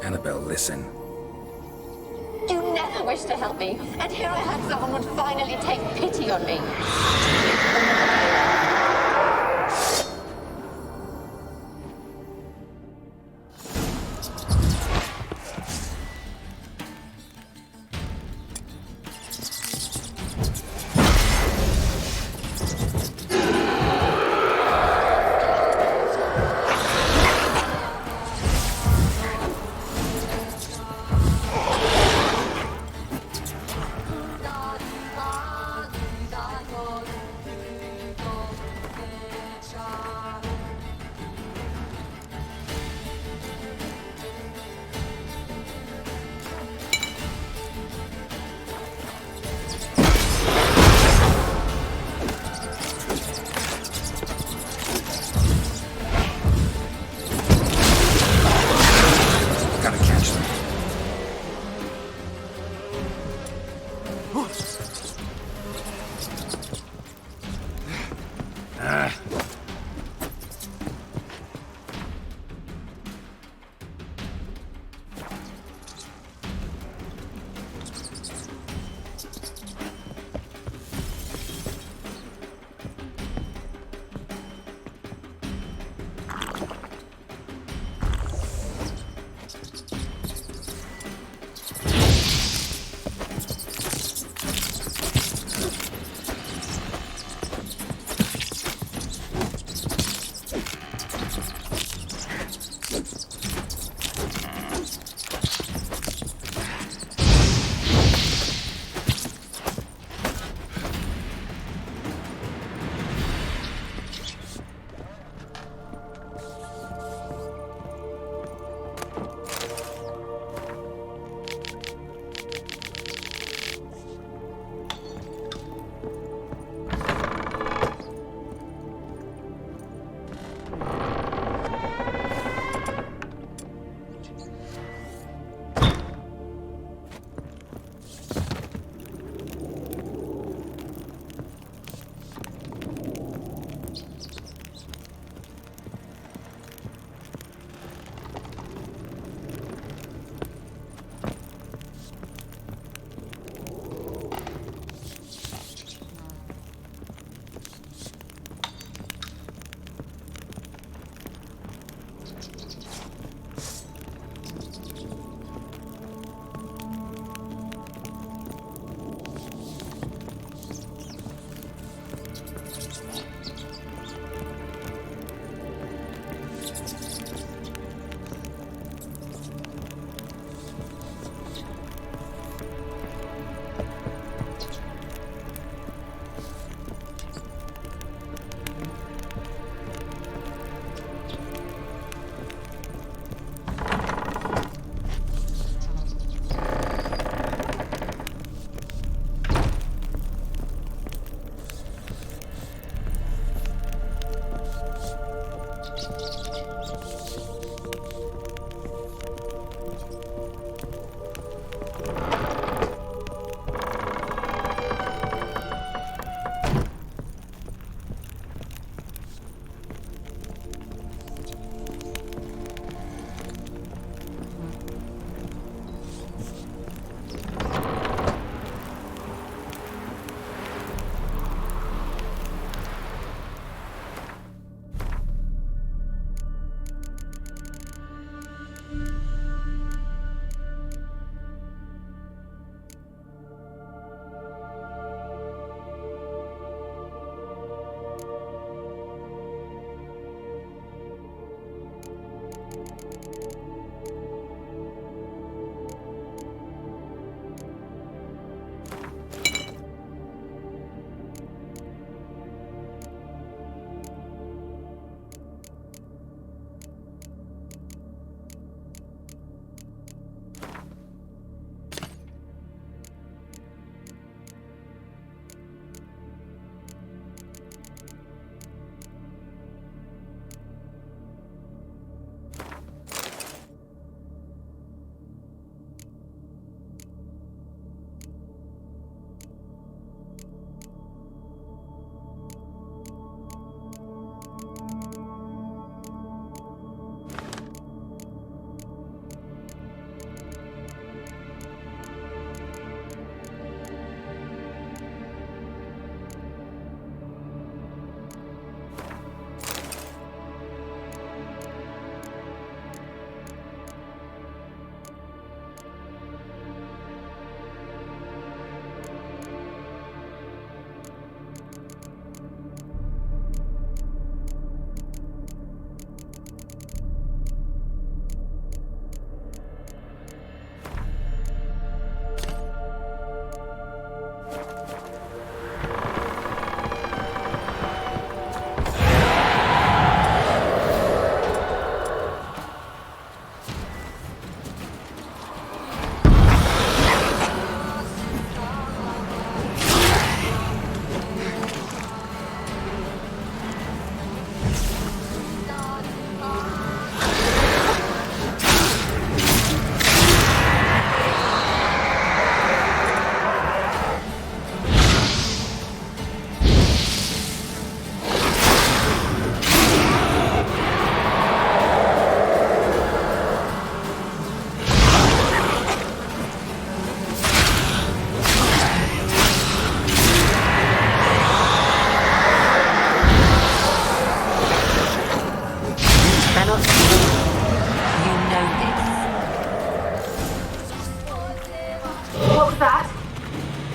Annabelle, listen. You never wish to help me, and here I have someone would finally take pity on me.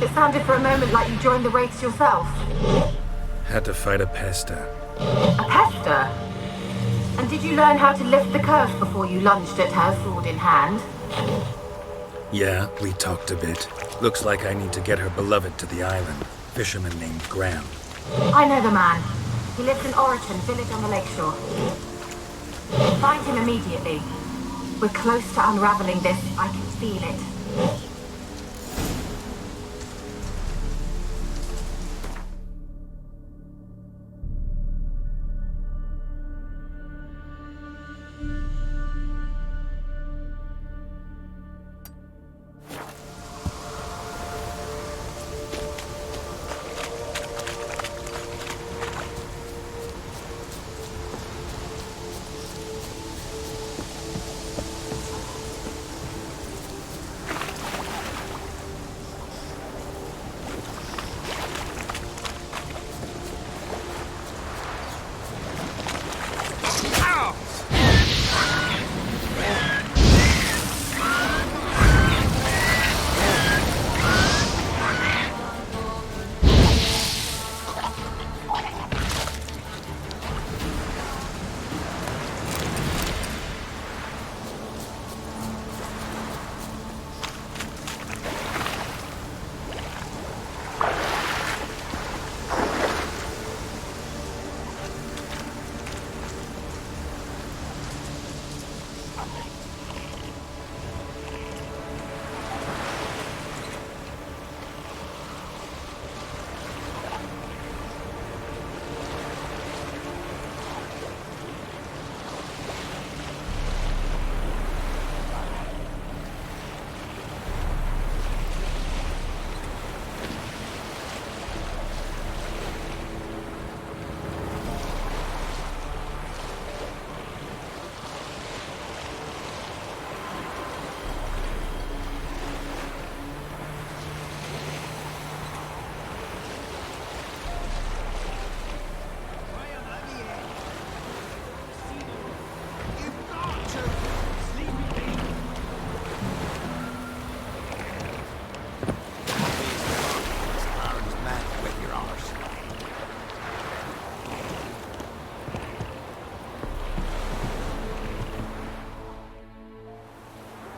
It sounded for a moment like you joined the wraiths yourself. Had to fight a pester. A pester? And did you learn how to lift the curse before you lunged at her, sword in hand? Yeah, we talked a bit. Looks like I need to get her beloved to the island. Fisherman named Graham. I know the man. He lives in Oriton, village on the lakeshore. Find him immediately. We're close to unraveling this. I can feel it.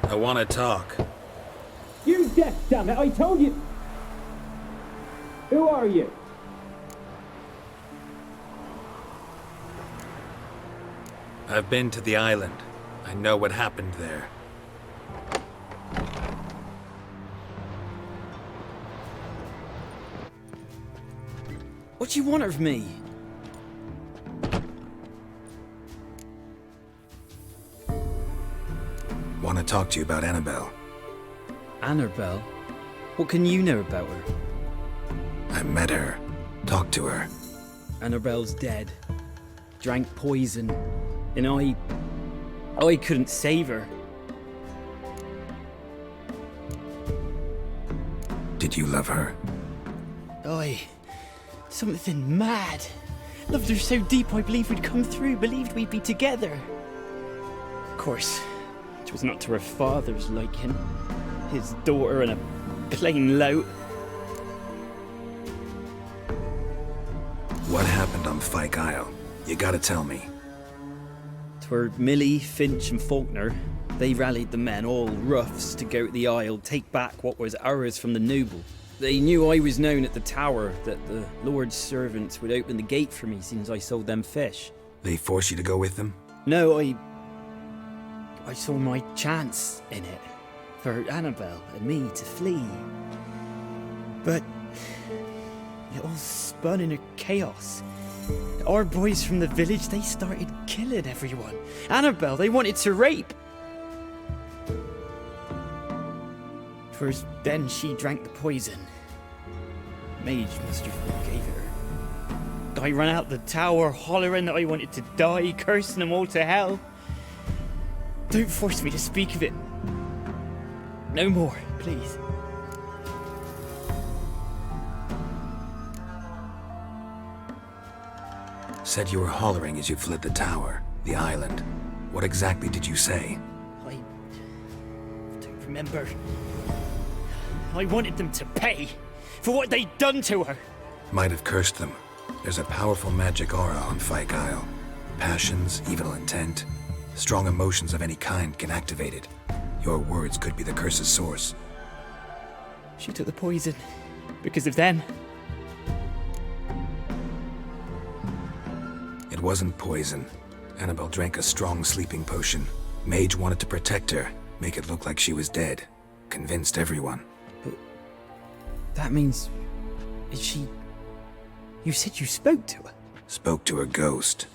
I want to talk. You deaf, damn it! I told you. Who are you? I've been to the island. I know what happened there. What do you want of me? Want to talk to you about Annabelle. Annabelle? What can you know about her? I met her. Talked to her. Annabelle's dead. Drank poison. And I couldn't save her. Did you love her? Something mad. Loved her so deep I believed we'd come through, believed we'd be together. Of course, it was not to her father's liking. His daughter and a plain lout. What happened on Fyke Isle? You gotta tell me. 'Twere Millie, Finch and Faulkner. They rallied the men, all roughs, to go to the Isle, take back what was ours from the noble. They knew I was known at the tower, that the Lord's servants would open the gate for me since I sold them fish. They forced you to go with them? No, I saw my chance in it, for Annabelle and me to flee. But it all spun in a chaos. Our boys from the village, they started killing everyone. Annabelle, they wanted to rape. First, then she drank the poison. Mage must have gave her. I ran out the tower, hollering that I wanted to die, cursing them all to hell. Don't force me to speak of it. No more, please. Said you were hollering as you fled the tower, the island. What exactly did you say? I don't remember. I wanted them to pay. for what they'd done to her. Might have cursed them. There's a powerful magic aura on Fyke Isle. Passions, evil intent, strong emotions of any kind can activate it. Your words could be the curse's source. She took the poison because of them. It wasn't poison. Annabelle drank a strong sleeping potion. Mage wanted to protect her, make it look like she was dead. Convinced everyone. But that means... is she... You said you spoke to her? Spoke to her ghost.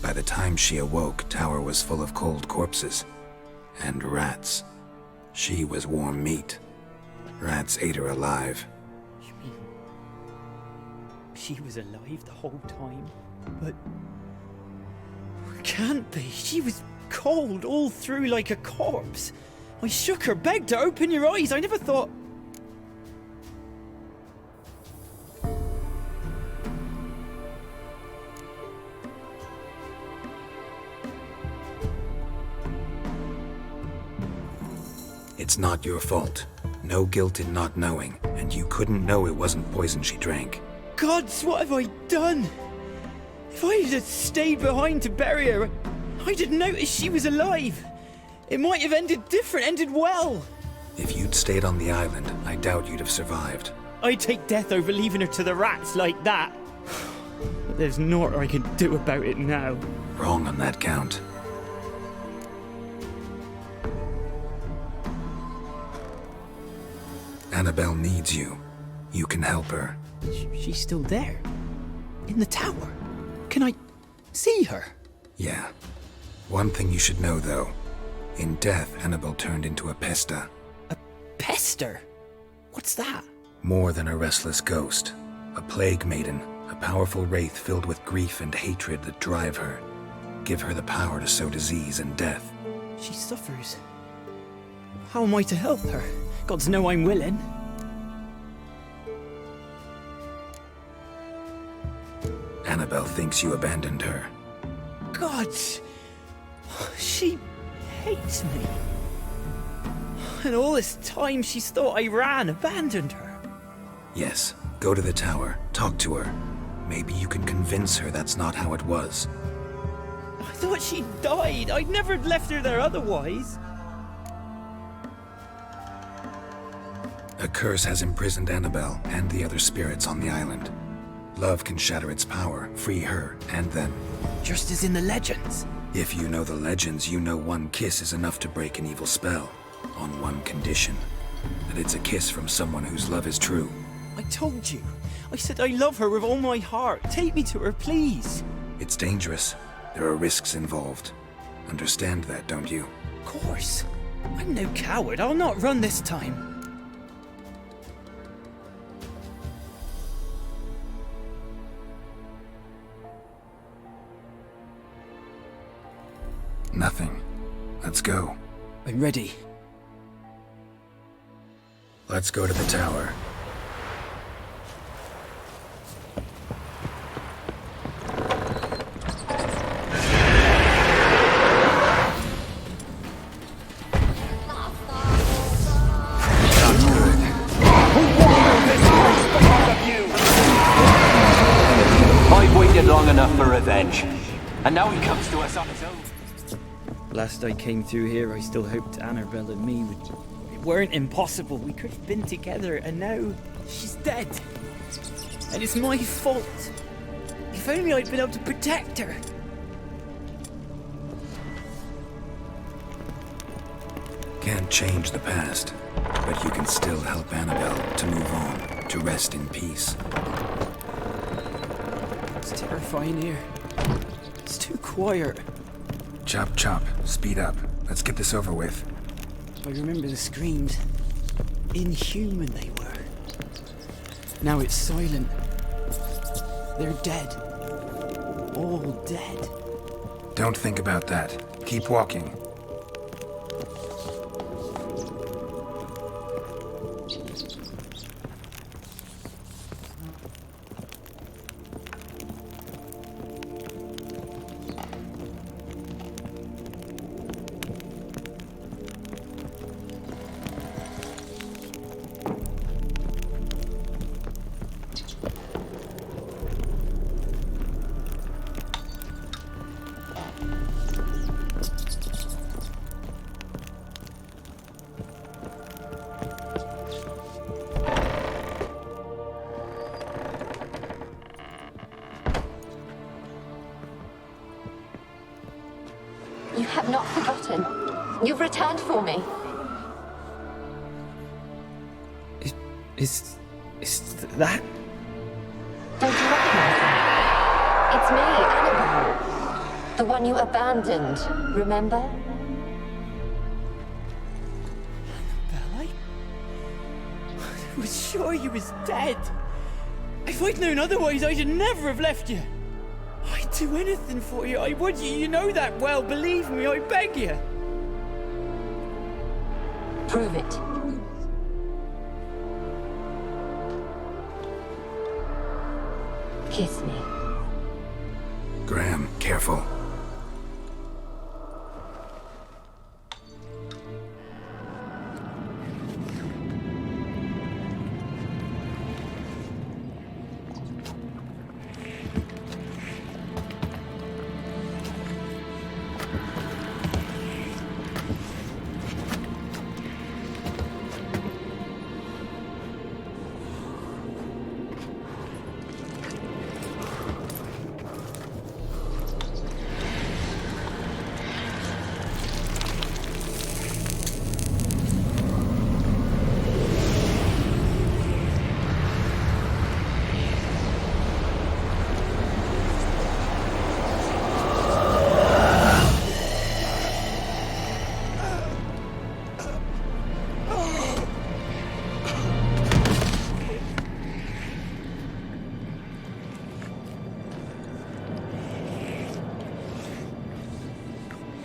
By the time she awoke, Tower was full of cold corpses. And rats. She was warm meat. Rats ate her alive. You mean... she was alive the whole time? But... can't be. She was cold all through like a corpse. I shook her, begged her, open your eyes. I never thought... It's not your fault. No guilt in not knowing, and you couldn't know it wasn't poison she drank. Gods, what have I done? If I had stayed behind to bury her, I'd have noticed she was alive. It might have ended different, ended well. If you'd stayed on the island, I doubt you'd have survived. I'd take death over leaving her to the rats like that. But there's naught I can do about it now. Wrong on that count. Annabelle needs you. You can help her. She's still there? In the tower? Can I see her? Yeah. One thing you should know, though. In death, Annabelle turned into a pesta. A pester? What's that? More than a restless ghost. A plague maiden. A powerful wraith filled with grief and hatred that drive her. Give her the power to sow disease and death. She suffers. How am I to help her? Gods know I'm willing. Annabelle thinks you abandoned her. Gods! She hates me. And all this time she's thought I abandoned her. Yes, go to the tower, talk to her. Maybe you can convince her that's not how it was. I thought she died. I'd never left her there otherwise. A curse has imprisoned Annabelle and the other spirits on the island. Love can shatter its power, free her and them. Just as in the legends. If you know the legends, you know one kiss is enough to break an evil spell. On one condition. That it's a kiss from someone whose love is true. I told you. I said I love her with all my heart. Take me to her, please. It's dangerous. There are risks involved. Understand that, don't you? Of course. I'm no coward. I'll not run this time. Nothing. Let's go. I'm ready. Let's go to the tower. I've waited long enough for revenge, and now he comes to us on his own. Last I came through here, I still hoped Annabelle and me weren't impossible. We could have been together, and now she's dead. And it's my fault. If only I'd been able to protect her. Can't change the past, but you can still help Annabelle to move on, to rest in peace. It's terrifying here. It's too quiet. Chop, chop. Speed up. Let's get this over with. I remember the screams. Inhuman they were. Now it's silent. They're dead. All dead. Don't think about that. Keep walking. not forgotten. You've returned for me. Is that? Don't you recognize me? It's me, Annabelle. The one you abandoned, remember? Annabelle, I was sure you was dead. If I'd known otherwise, I'd never have left you. I'd do anything for you. I would. You know that well. Believe me, I beg you. Prove it. Kiss me. Graham, careful.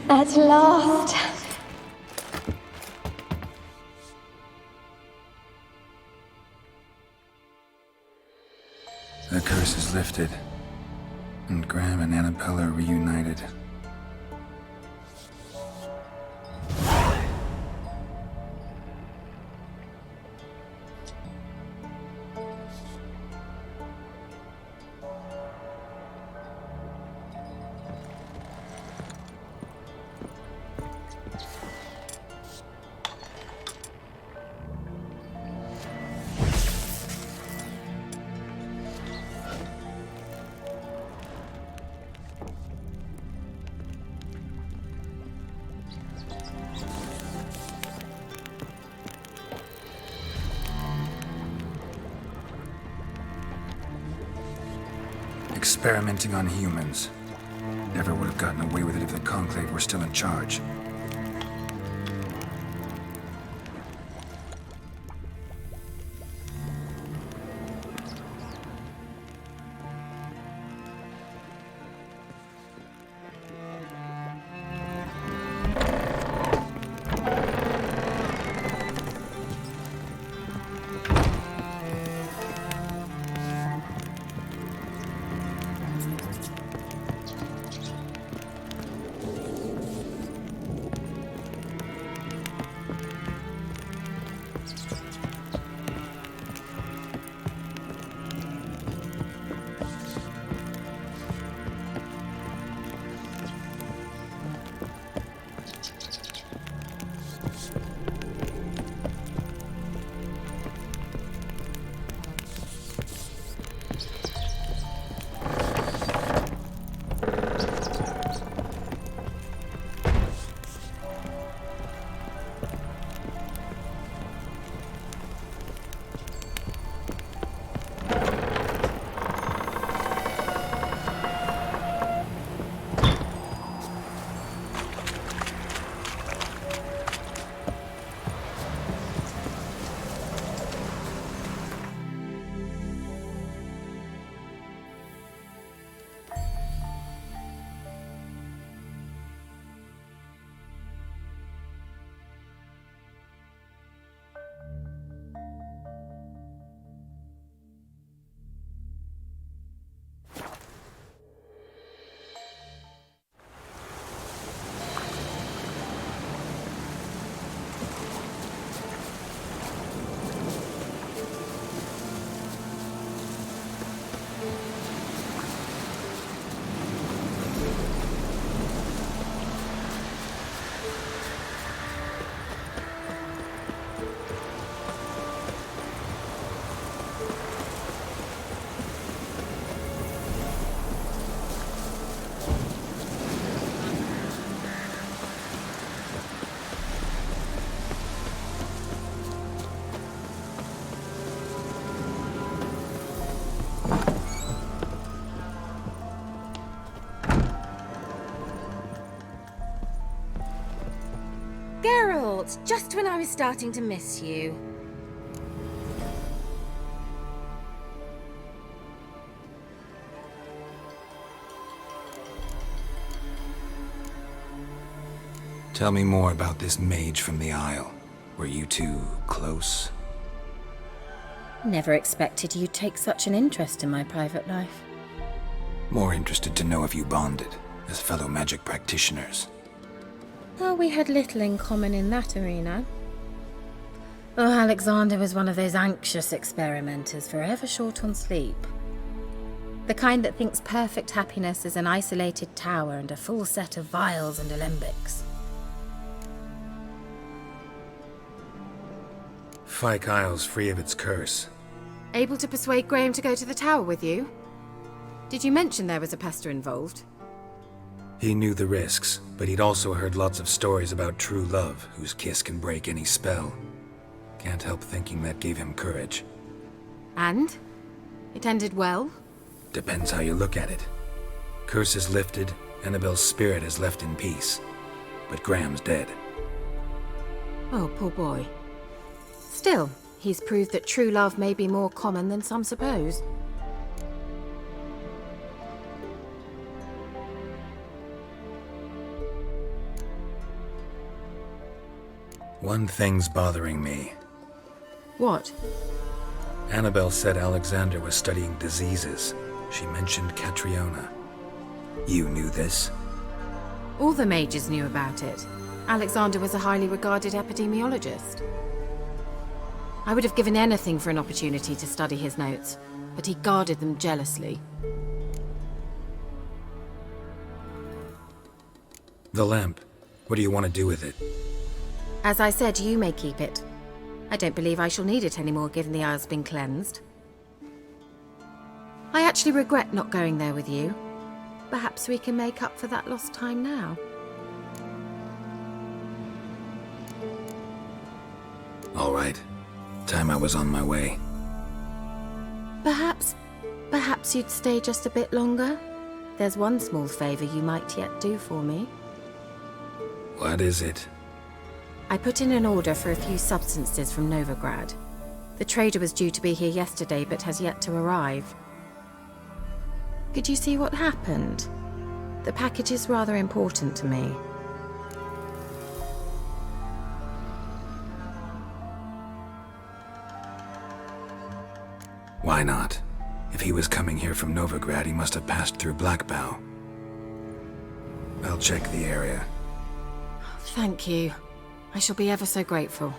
At last. The curse is lifted, and Graham and Annabelle are reunited. Experimenting on humans. Never would have gotten away with it if the Conclave were still in charge. thoughts just when I was starting to miss you. Tell me more about this mage from the Isle. Were you two close? Never expected you'd take such an interest in my private life. More interested to know if you bonded as fellow magic practitioners. Oh, we had little in common in that arena. Oh, Alexander was one of those anxious experimenters, forever short on sleep. The kind that thinks perfect happiness is an isolated tower and a full set of vials and alembics. Fyke Isle's free of its curse. Able to persuade Graham to go to the tower with you? Did you mention there was a pester involved? He knew the risks, but he'd also heard lots of stories about true love, whose kiss can break any spell. Can't help thinking that gave him courage. And? It ended well? Depends how you look at it. Curse is lifted, Annabelle's spirit is left in peace. But Graham's dead. Oh, poor boy. Still, he's proved that true love may be more common than some suppose. One thing's bothering me. What? Annabelle said Alexander was studying diseases. She mentioned Catriona. You knew this? All the mages knew about it. Alexander was a highly regarded epidemiologist. I would have given anything for an opportunity to study his notes, but he guarded them jealously. The lamp. What do you want to do with it? As I said, you may keep it. I don't believe I shall need it anymore, given the Isle's been cleansed. I actually regret not going there with you. Perhaps we can make up for that lost time now. All right. Time I was on my way. Perhaps you'd stay just a bit longer? There's one small favor you might yet do for me. What is it? I put in an order for a few substances from Novigrad. The trader was due to be here yesterday, but has yet to arrive. Could you see what happened? The package is rather important to me. Why not? If he was coming here from Novigrad, he must have passed through Blackbow. I'll check the area. Thank you. I shall be ever so grateful.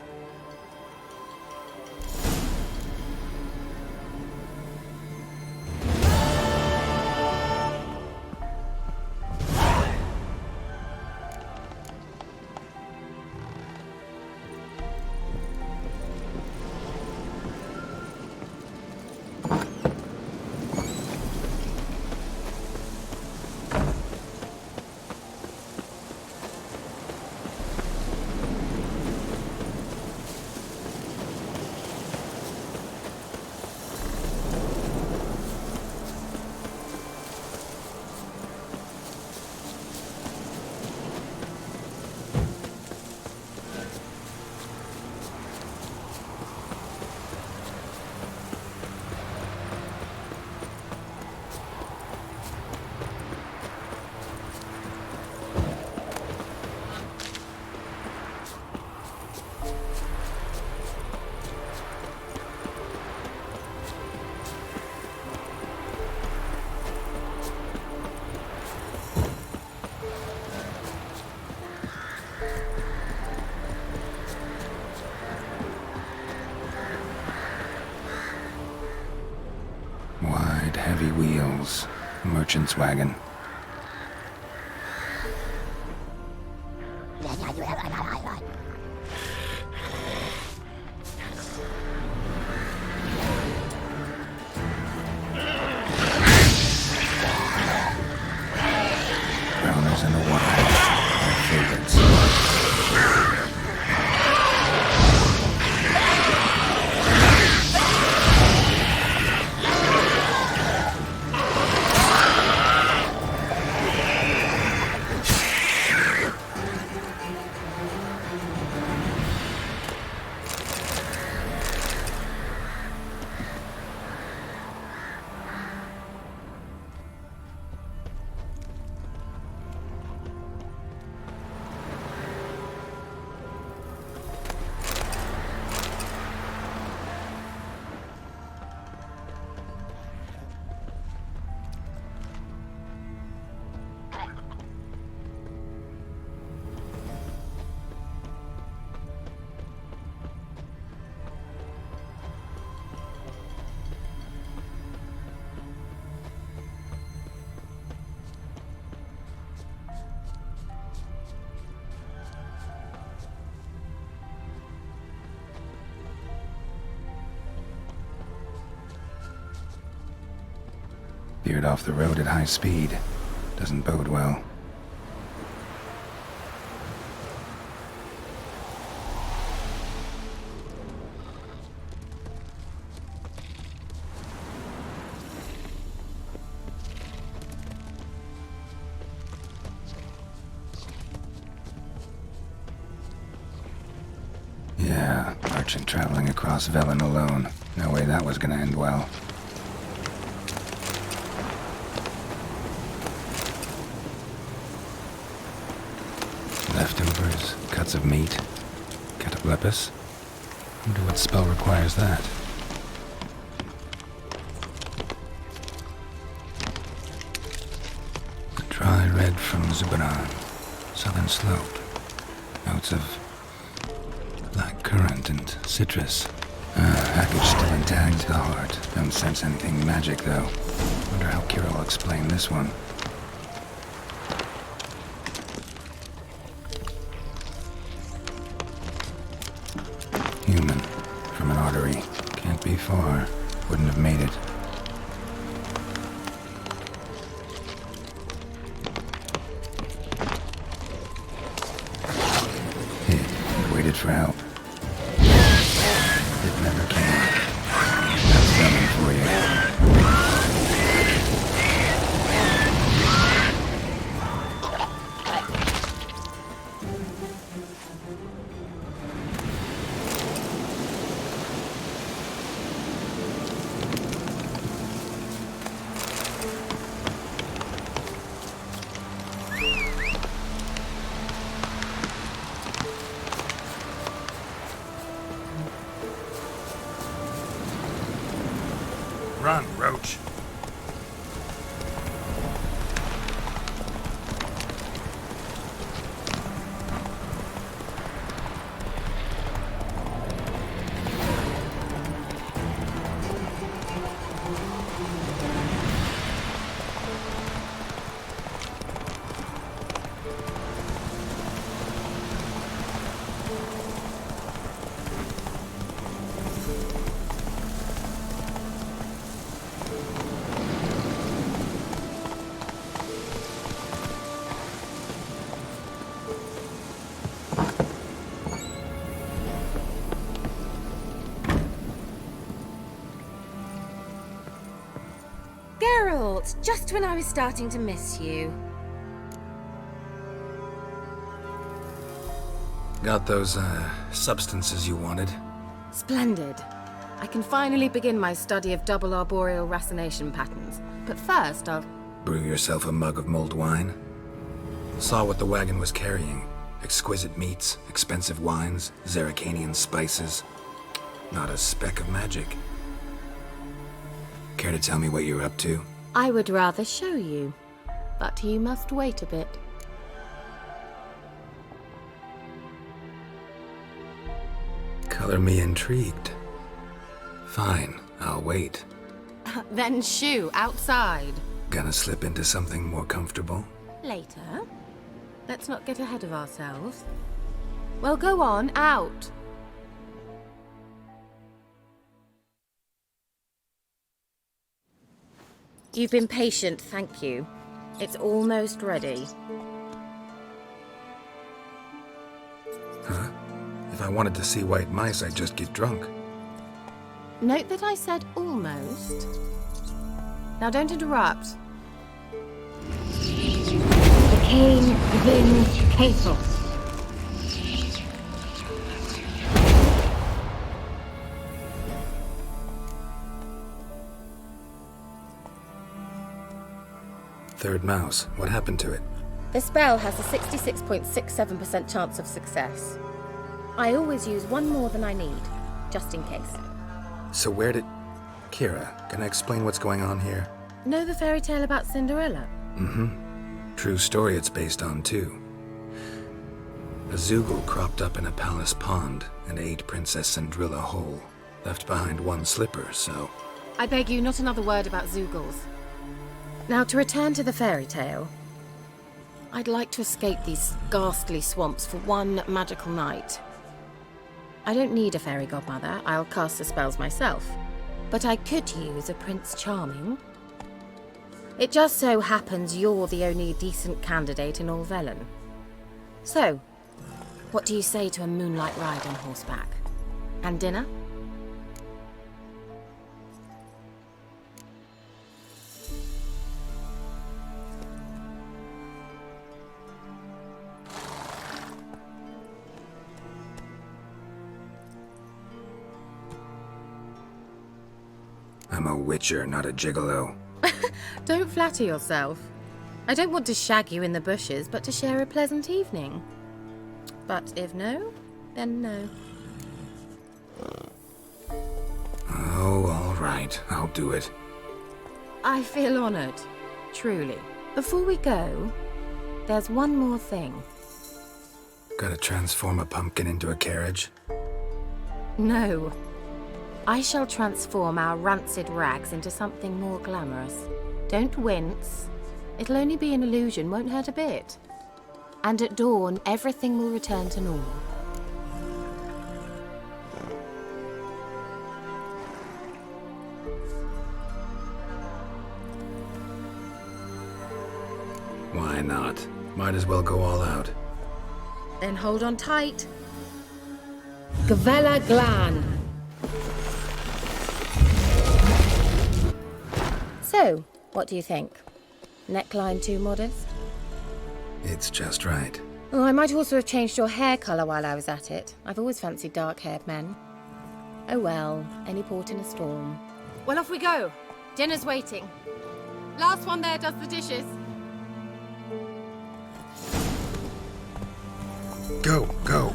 Wide, heavy wheels. Merchant's wagon. Browners in the wild. My favorites. Veered off the road at high speed. Doesn't bode well. Yeah, merchant traveling across Valen alone. No way that was gonna end well. Leftovers, cuts of meat, cataplepis. Wonder what spell requires that. The dry red from Zubaran, southern slope. Notes of black currant and citrus. Package still intact, the heart. Don't sense anything magic, though. Wonder how Kira will explain this one. Human. From an artery. Can't be far. Wouldn't have made it. Hid. Waited for help. It never came. That's Valen for you. Run, Roach. Geralt, just when I was starting to miss you. Got those, substances you wanted? Splendid. I can finally begin my study of double arboreal racination patterns. But first, I'll... Brew yourself a mug of mulled wine? Saw what the wagon was carrying. Exquisite meats, expensive wines, Zerrikanian spices. Not a speck of magic. Care to tell me what you're up to? I would rather show you, but you must wait a bit. Color me intrigued. Fine, I'll wait. Then shoo, outside. Gonna slip into something more comfortable? Later. Let's not get ahead of ourselves. Well, go on, out. You've been patient, thank you. It's almost ready. Huh? If I wanted to see white mice, I'd just get drunk. Note that I said almost. Now don't interrupt. The king win Kasos. Third mouse. What happened to it? The spell has a 66.67% chance of success. I always use one more than I need, just in case. So where did... Kira, can I explain what's going on here? Know the fairy tale about Cinderella? Mm-hmm. True story it's based on, too. A Zoogle cropped up in a palace pond and ate Princess Cinderella whole. Left behind one slipper, so... I beg you, not another word about Zoogles. Now, to return to the fairy tale. I'd like to escape these ghastly swamps for one magical night. I don't need a fairy godmother, I'll cast the spells myself. But I could use a Prince Charming. It just so happens you're the only decent candidate in all Valen. So, what do you say to a moonlight ride on horseback? And dinner? I'm a witcher, not a gigolo. Don't flatter yourself. I don't want to shag you in the bushes, but to share a pleasant evening. But if no, then no. Oh, all right. I'll do it. I feel honoured. Truly. Before we go, there's one more thing. Gotta transform a pumpkin into a carriage? No. I shall transform our rancid rags into something more glamorous. Don't wince. It'll only be an illusion, won't hurt a bit. And at dawn, everything will return to normal. Why not? Might as well go all out. Then hold on tight. Gavella Glan. So, what do you think? Neckline too modest? It's just right. Oh, I might also have changed your hair colour while I was at it. I've always fancied dark-haired men. Oh well, any port in a storm. Well, off we go. Dinner's waiting. Last one there does the dishes. Go, go.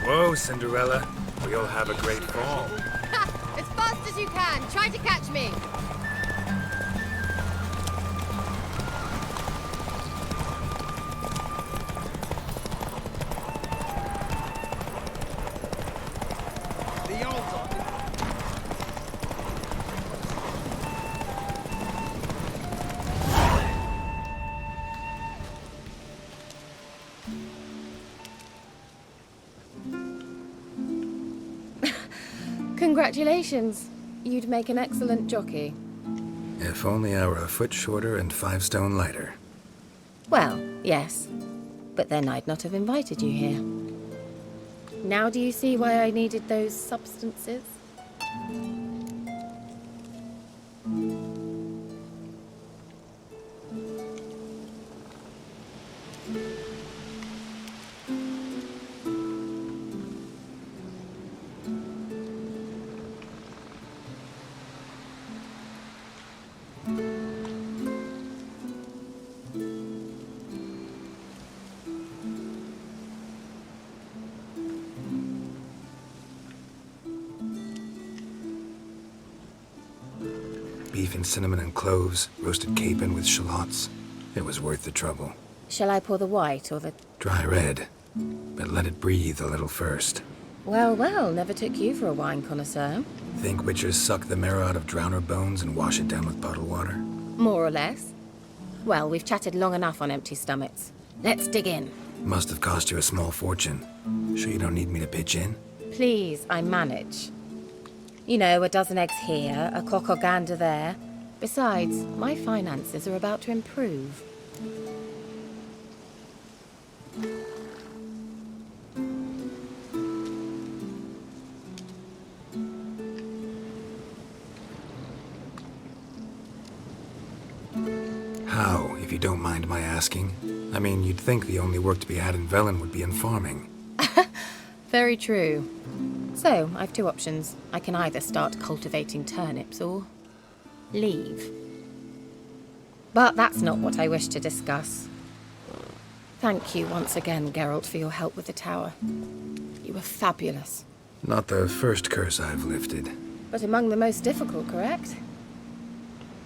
Whoa, Cinderella. We'll have a great fall. As fast as you can. Try to catch me. Congratulations. You'd make an excellent jockey. If only I were a foot shorter and 5 stone lighter. Well, yes. But then I'd not have invited you here. Now do you see why I needed those substances? Beef and cinnamon and cloves, roasted capon with shallots. It was worth the trouble. Shall I pour the white or the... Dry red, but let it breathe a little first. Well, well, never took you for a wine connoisseur. Think witchers suck the marrow out of drowner bones and wash it down with puddle water? More or less. Well, we've chatted long enough on empty stomachs. Let's dig in. Must have cost you a small fortune. Sure you don't need me to pitch in? Please, I manage. You know, a dozen eggs here, a cock or gander there. Besides, my finances are about to improve. How, if you don't mind my asking? I mean, you'd think the only work to be had in Valen would be in farming. Very true. So, I've two options. I can either start cultivating turnips or... leave. But that's not what I wish to discuss. Thank you once again, Geralt, for your help with the tower. You were fabulous. Not the first curse I've lifted. But among the most difficult, correct?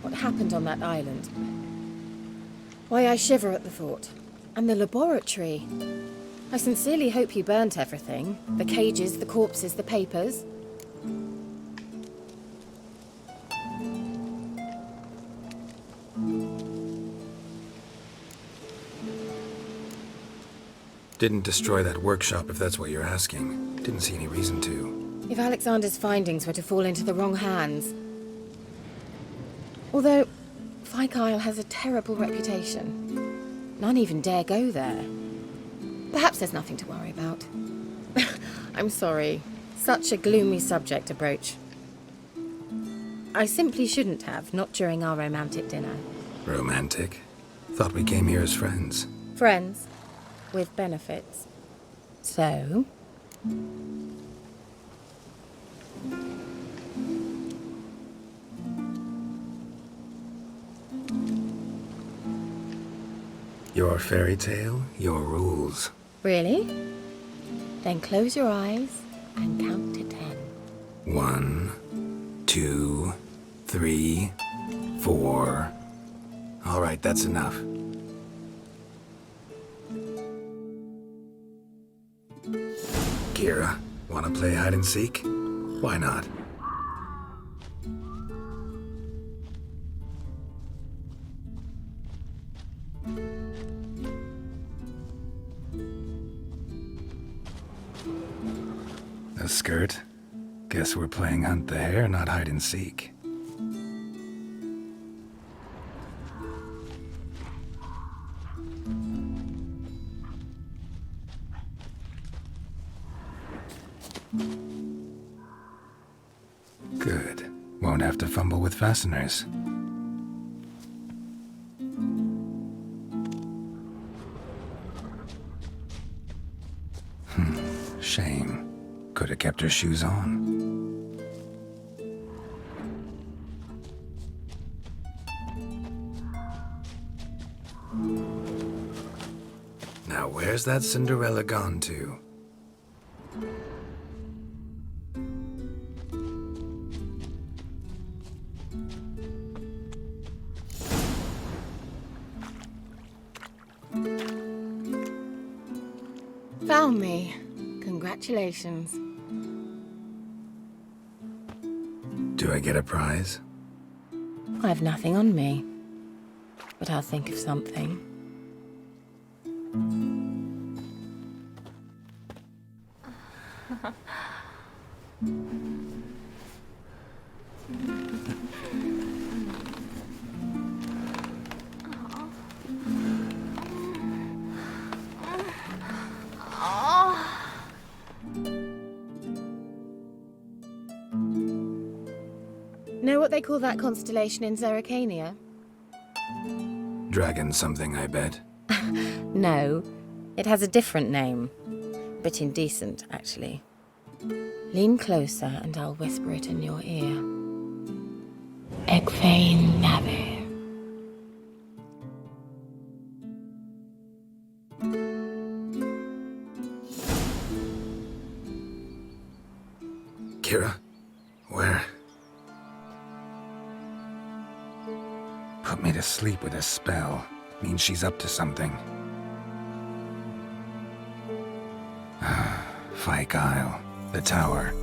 What happened on that island? Why, I shiver at the thought. And the laboratory. I sincerely hope you burnt everything. The cages, the corpses, the papers. Didn't destroy that workshop, if that's what you're asking. Didn't see any reason to. If Alexander's findings were to fall into the wrong hands. Although, Fyke Isle has a terrible reputation. None even dare go there. Perhaps there's nothing to worry about. I'm sorry. Such a gloomy subject to broach. I simply shouldn't have, not during our romantic dinner. Romantic? Thought we came here as friends. Friends. With benefits. So? Your fairy tale, your rules. Really? Then close your eyes and count to 10. 1, 2, 3, 4. All right, that's enough. Kira, wanna play hide and seek? Why not? A skirt? Guess we're playing hunt the hare, not hide and seek. Good. Won't have to fumble with fasteners. Shame. Could have kept her shoes on. Now where's that Cinderella gone to? Found me. Congratulations. Do I get a prize? I've nothing on me. But I'll think of something. Know what they call that constellation in Zerrikania? Dragon something, I bet. No, it has a different name. A bit indecent, actually. Lean closer and I'll whisper it in your ear. Egfain Nave. Kira? Where? Put me to sleep with a spell. Means she's up to something. Fyke Isle. The tower.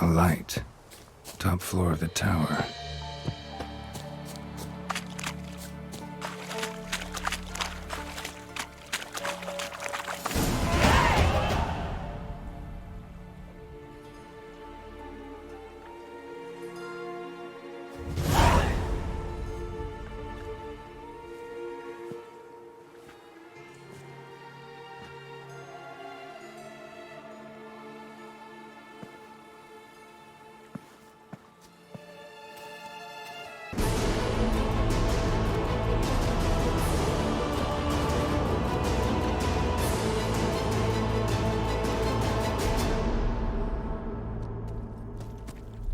A light. Top floor of the tower.